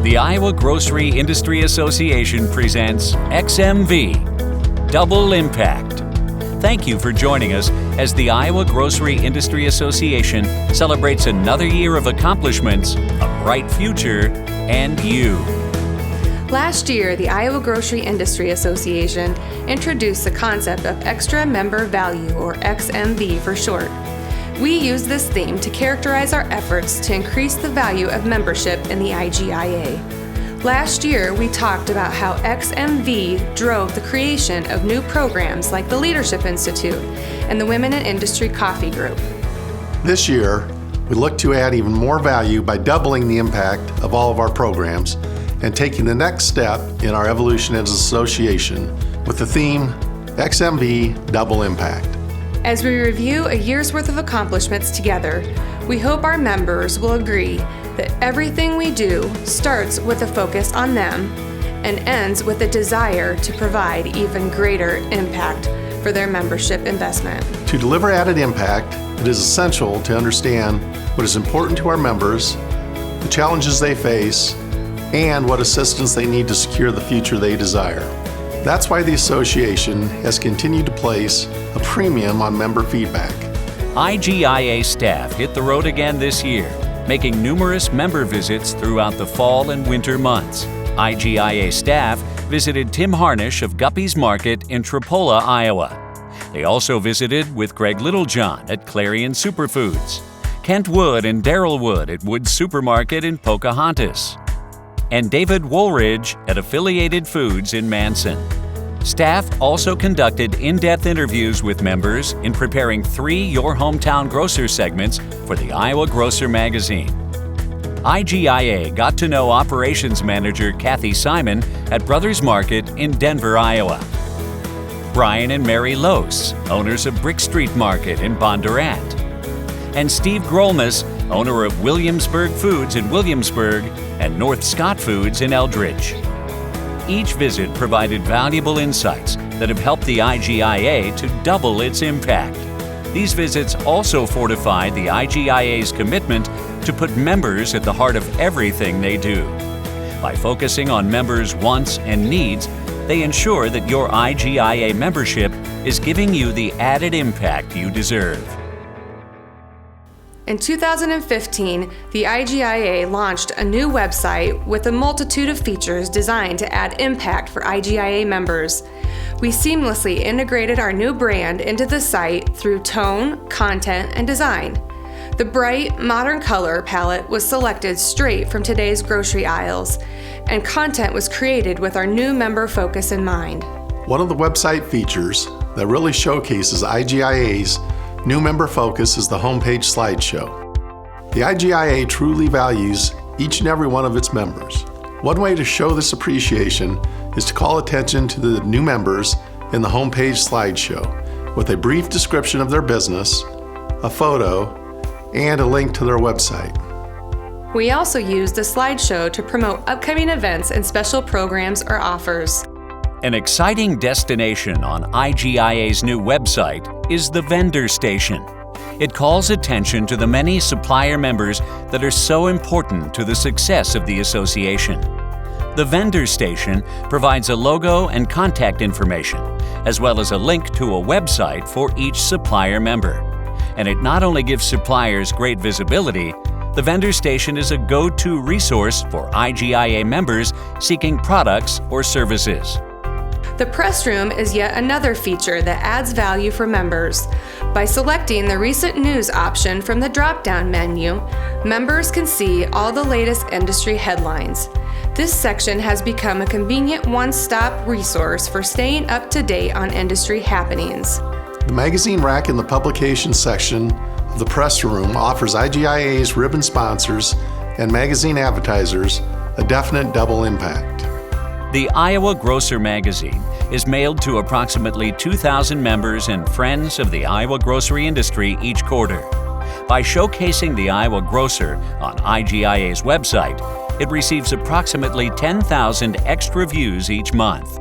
The Iowa Grocery Industry Association presents XMV, Double Impact. Thank you for joining us as the Iowa Grocery Industry Association celebrates another year of accomplishments, a bright future, and you. Last year, the Iowa Grocery Industry Association introduced the concept of Extra Member Value, or XMV for short. We use this theme to characterize our efforts to increase the value of membership in the IGIA. Last year, we talked about how XMV drove the creation of new programs like the Leadership Institute and the Women in Industry Coffee Group. This year, we look to add even more value by doubling the impact of all of our programs and taking the next step in our evolution as an association with the theme XMV Double Impact. As we review a year's worth of accomplishments together, we hope our members will agree that everything we do starts with a focus on them and ends with a desire to provide even greater impact for their membership investment. To deliver added impact, it is essential to understand what is important to our members, the challenges they face, and what assistance they need to secure the future they desire. That's why the association has continued to place a premium on member feedback. IGIA staff hit the road again this year, making numerous member visits throughout the fall and winter months. IGIA staff visited Tim Harnish of Guppy's Market in Tripola, Iowa. They also visited with Greg Littlejohn at Clarion Superfoods, Kent Wood and Daryl Wood at Wood Supermarket in Pocahontas, and David Woolridge at Affiliated Foods in Manson. Staff also conducted in-depth interviews with members in preparing 3 Your Hometown Grocer segments for the Iowa Grocer magazine. IGIA got to know Operations Manager Kathy Simon at Brothers Market in Denver, Iowa. Brian and Mary Lose, owners of Brick Street Market in Bondurant. And Steve Grolmus, owner of Williamsburg Foods in Williamsburg and North Scott Foods in Eldridge. Each visit provided valuable insights that have helped the IGIA to double its impact. These visits also fortified the IGIA's commitment to put members at the heart of everything they do. By focusing on members' wants and needs, they ensure that your IGIA membership is giving you the added impact you deserve. In 2015, the IGIA launched a new website with a multitude of features designed to add impact for IGIA members. We seamlessly integrated our new brand into the site through tone, content, and design. The bright, modern color palette was selected straight from today's grocery aisles, and content was created with our new member focus in mind. One of the website features that really showcases IGIA's new member focus is the homepage slideshow. The IGIA truly values each and every one of its members. One way to show this appreciation is to call attention to the new members in the homepage slideshow with a brief description of their business, a photo, and a link to their website. We also use the slideshow to promote upcoming events and special programs or offers. An exciting destination on IGIA's new website is the Vendor Station. It calls attention to the many supplier members that are so important to the success of the association. The Vendor Station provides a logo and contact information, as well as a link to a website for each supplier member. And it not only gives suppliers great visibility, the Vendor Station is a go-to resource for IGIA members seeking products or services. The press room is yet another feature that adds value for members. By selecting the recent news option from the drop-down menu, members can see all the latest industry headlines. This section has become a convenient one-stop resource for staying up to date on industry happenings. The magazine rack in the publications section of the press room offers IGIA's ribbon sponsors and magazine advertisers a definite double impact. The Iowa Grocer magazine is mailed to approximately 2,000 members and friends of the Iowa grocery industry each quarter. By showcasing the Iowa Grocer on IGIA's website, it receives approximately 10,000 extra views each month.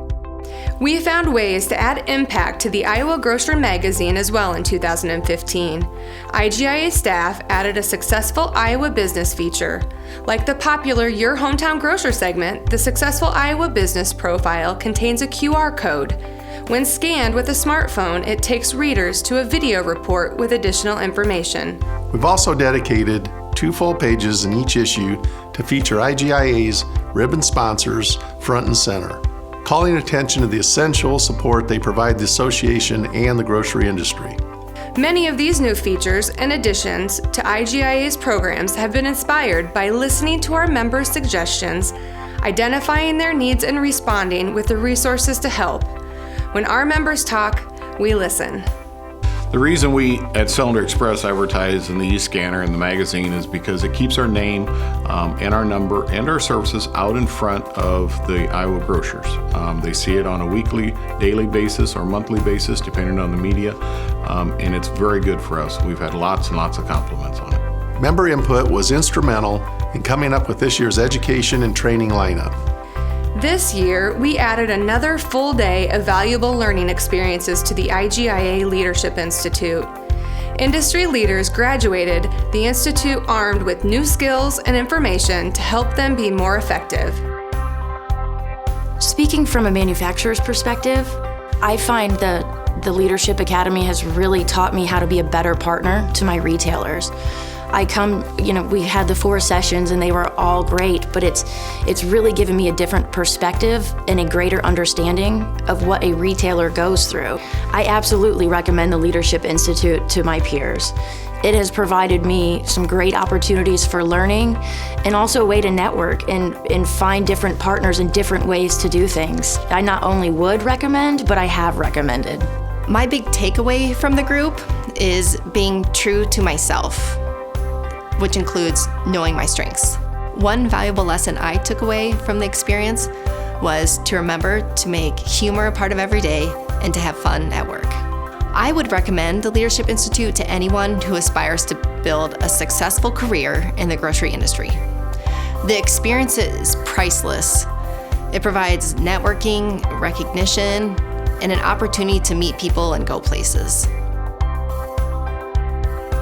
We found ways to add impact to the Iowa Grocer magazine as well in 2015. IGIA staff added a successful Iowa business feature. Like the popular Your Hometown Grocer segment, the successful Iowa business profile contains a QR code. When scanned with a smartphone, it takes readers to a video report with additional information. We've also dedicated 2 full pages in each issue to feature IGIA's ribbon sponsors front and center, calling attention to the essential support they provide the association and the grocery industry. Many of these new features and additions to IGIA's programs have been inspired by listening to our members' suggestions, identifying their needs and responding with the resources to help. When our members talk, we listen. The reason we at Cylinder Express advertise in the e-scanner and the magazine is because it keeps our name and our number and our services out in front of the Iowa grocers. They see it on a weekly, daily basis or monthly basis, depending on the media, and it's very good for us. We've had lots and lots of compliments on it. Member input was instrumental in coming up with this year's education and training lineup. This year, we added another full day of valuable learning experiences to the IGIA Leadership Institute. Industry leaders graduated the Institute armed with new skills and information to help them be more effective. Speaking from a manufacturer's perspective, I find that the Leadership Academy has really taught me how to be a better partner to my retailers. We had the 4 sessions and they were all great, but it's really given me a different perspective and a greater understanding of what a retailer goes through. I absolutely recommend the Leadership Institute to my peers. It has provided me some great opportunities for learning and also a way to network and find different partners and different ways to do things. I not only would recommend, but I have recommended. My big takeaway from the group is being true to myself, which includes knowing my strengths. One valuable lesson I took away from the experience was to remember to make humor a part of every day and to have fun at work. I would recommend the Leadership Institute to anyone who aspires to build a successful career in the grocery industry. The experience is priceless. It provides networking, recognition, and an opportunity to meet people and go places.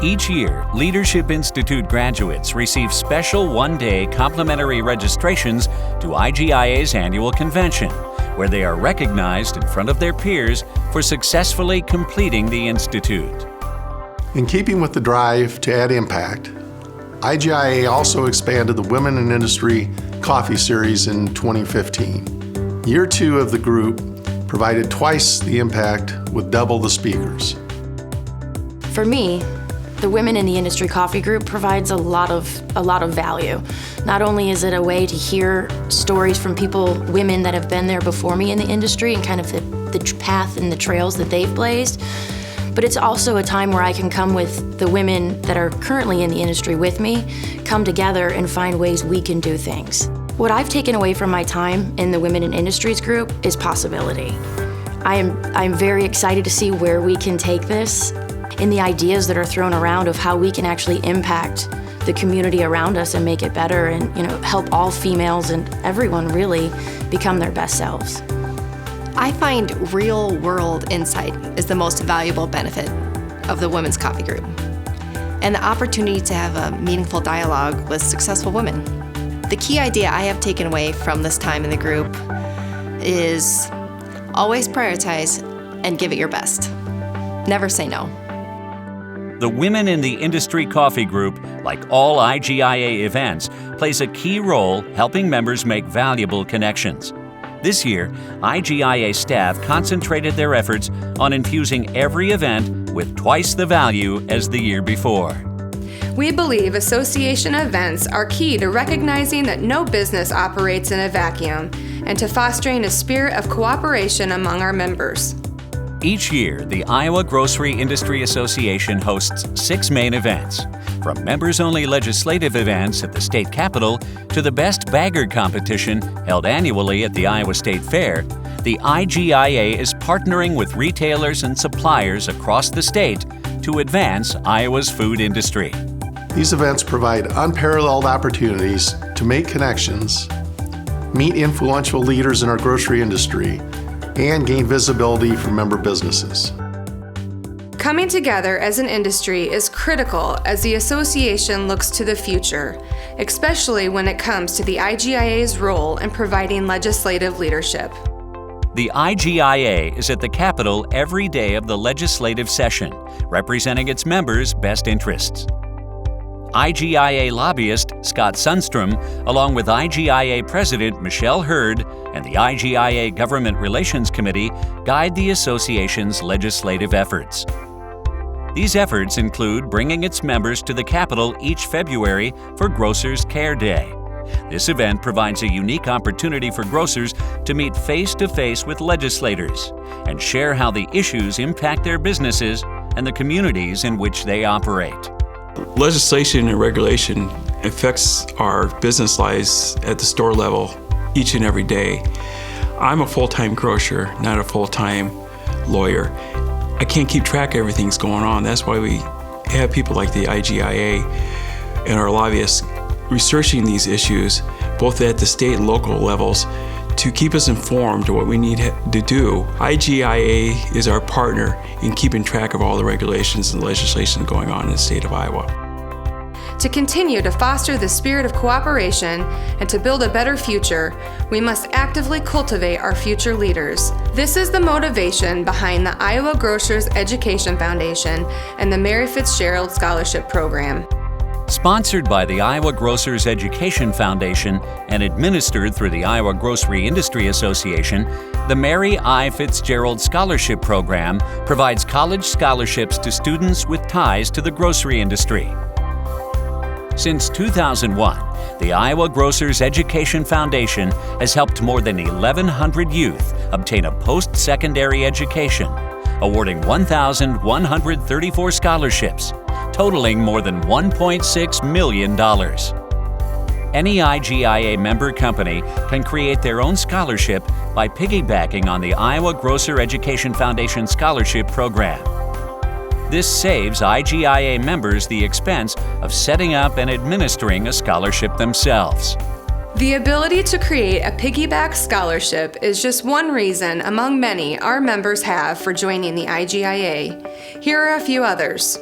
Each year, Leadership Institute graduates receive special one-day complimentary registrations to IGIA's annual convention, where they are recognized in front of their peers for successfully completing the Institute. In keeping with the drive to add impact, IGIA also expanded the Women in Industry Coffee Series in 2015. Year 2 of the group provided twice the impact with double the speakers. For me, the Women in the Industry Coffee Group provides a lot of value. Not only is it a way to hear stories from women that have been there before me in the industry and kind of the path and the trails that they've blazed, but it's also a time where I can come with the women that are currently in the industry with me, come together and find ways we can do things. What I've taken away from my time in the Women in Industries group is possibility. I'm very excited to see where we can take this and the ideas that are thrown around of how we can actually impact the community around us and make it better and help all females and everyone really become their best selves. I find real-world insight is the most valuable benefit of the Women's Coffee Group, and the opportunity to have a meaningful dialogue with successful women. The key idea I have taken away from this time in the group is always prioritize and give it your best. Never say no. The Women in the Industry Coffee Group, like all IGIA events, plays a key role helping members make valuable connections. This year, IGIA staff concentrated their efforts on infusing every event with twice the value as the year before. We believe association events are key to recognizing that no business operates in a vacuum and to fostering a spirit of cooperation among our members. Each year, the Iowa Grocery Industry Association hosts 6 main events, from members-only legislative events at the state capitol to the Best Bagger competition held annually at the Iowa State Fair. The IGIA is partnering with retailers and suppliers across the state to advance Iowa's food industry. These events provide unparalleled opportunities to make connections, meet influential leaders in our grocery industry, and gain visibility for member businesses. Coming together as an industry is critical as the association looks to the future, especially when it comes to the IGIA's role in providing legislative leadership. The IGIA is at the Capitol every day of the legislative session, representing its members' best interests. IGIA lobbyist Scott Sundstrom, along with IGIA President Michelle Hurd and the IGIA Government Relations Committee, guide the association's legislative efforts. These efforts include bringing its members to the Capitol each February for Grocers Care Day. This event provides a unique opportunity for grocers to meet face-to-face with legislators and share how the issues impact their businesses and the communities in which they operate. Legislation and regulation affects our business lives at the store level each and every day. I'm a full-time grocer, not a full-time lawyer. I can't keep track of everything that's going on. That's why we have people like the IGIA and our lobbyists researching these issues, both at the state and local levels, to keep us informed of what we need to do. IGIA is our partner in keeping track of all the regulations and legislation going on in the state of Iowa. To continue to foster the spirit of cooperation and to build a better future, we must actively cultivate our future leaders. This is the motivation behind the Iowa Grocers Education Foundation and the Mary Fitzgerald Scholarship Program. Sponsored by the Iowa Grocers Education Foundation and administered through the Iowa Grocery Industry Association, the Mary I. Fitzgerald Scholarship Program provides college scholarships to students with ties to the grocery industry. Since 2001, the Iowa Grocers Education Foundation has helped more than 1,100 youth obtain a post-secondary education, awarding 1,134 scholarships, totaling more than $1.6 million. Any IGIA member company can create their own scholarship by piggybacking on the Iowa Grocer Education Foundation Scholarship Program. This saves IGIA members the expense of setting up and administering a scholarship themselves. The ability to create a piggyback scholarship is just one reason among many our members have for joining the IGIA. Here are a few others.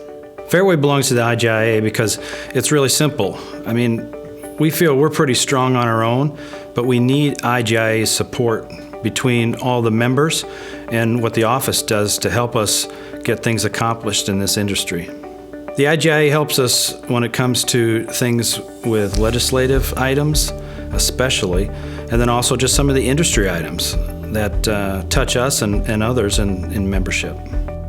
Fairway belongs to the IGIA because it's really simple. I mean, we feel we're pretty strong on our own, but we need IGIA's support between all the members and what the office does to help us get things accomplished in this industry. The IGIA helps us when it comes to things with legislative items, especially, and then also just some of the industry items that touch us and others in membership.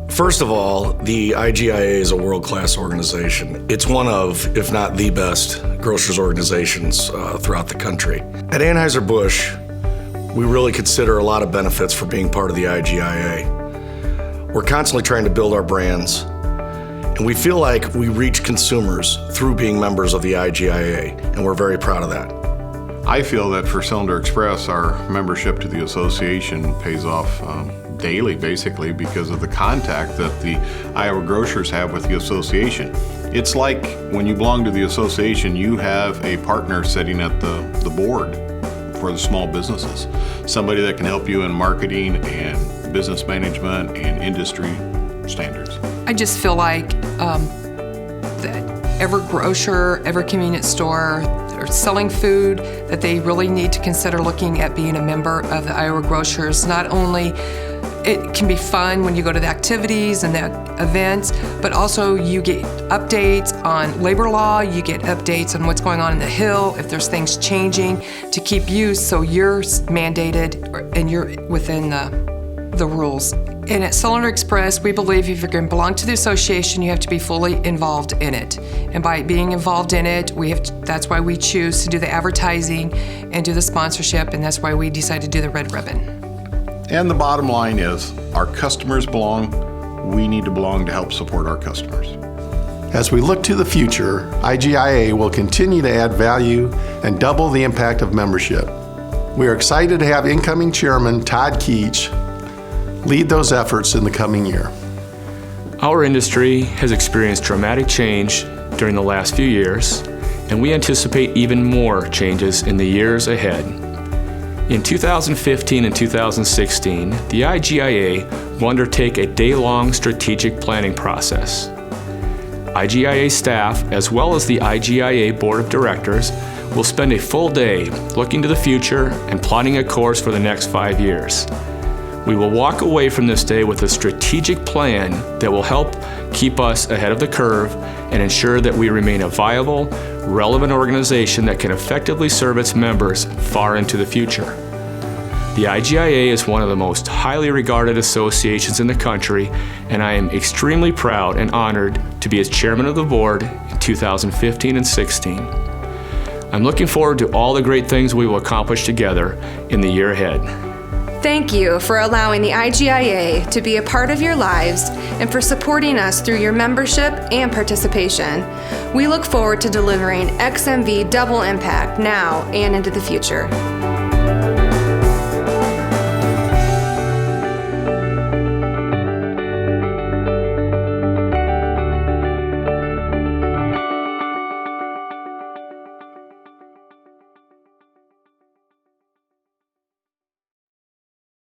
First of all, the IGIA is a world-class organization. It's one of, if not the best, grocers organizations throughout the country. At Anheuser-Busch, we really consider a lot of benefits for being part of the IGIA. We're constantly trying to build our brands, and we feel like we reach consumers through being members of the IGIA, and we're very proud of that. I feel that for Cylinder Express, our membership to the association pays off daily, basically, because of the contact that the Iowa grocers have with the association. It's like when you belong to the association, you have a partner sitting at the board for the small businesses, somebody that can help you in marketing and business management and industry standards. I just feel like that every grocer, every convenience store, or selling food, that they really need to consider looking at being a member of the Iowa Grocers. Not only it can be fun when you go to the activities and the events, but also you get updates on labor law, you get updates on what's going on in the Hill, if there's things changing, to keep you so you're mandated and you're within the rules. And at Cylinder Express, we believe if you're going to belong to the association, you have to be fully involved in it. And by being involved in it, that's why we choose to do the advertising and do the sponsorship, and that's why we decided to do the red ribbon. And the bottom line is, our customers belong, we need to belong to help support our customers. As we look to the future, IGIA will continue to add value and double the impact of membership. We are excited to have incoming Chairman Todd Keach lead those efforts in the coming year. Our industry has experienced dramatic change during the last few years, and we anticipate even more changes in the years ahead. In 2015 and 2016, the IGIA will undertake a day-long strategic planning process. IGIA staff, as well as the IGIA Board of Directors, will spend a full day looking to the future and plotting a course for the next 5 years. We will walk away from this day with a strategic plan that will help keep us ahead of the curve and ensure that we remain a viable, relevant organization that can effectively serve its members far into the future. The IGIA is one of the most highly regarded associations in the country, and I am extremely proud and honored to be its chairman of the board in 2015 and 16. I'm looking forward to all the great things we will accomplish together in the year ahead. Thank you for allowing the IGIA to be a part of your lives and for supporting us through your membership and participation. We look forward to delivering XMV double impact now and into the future.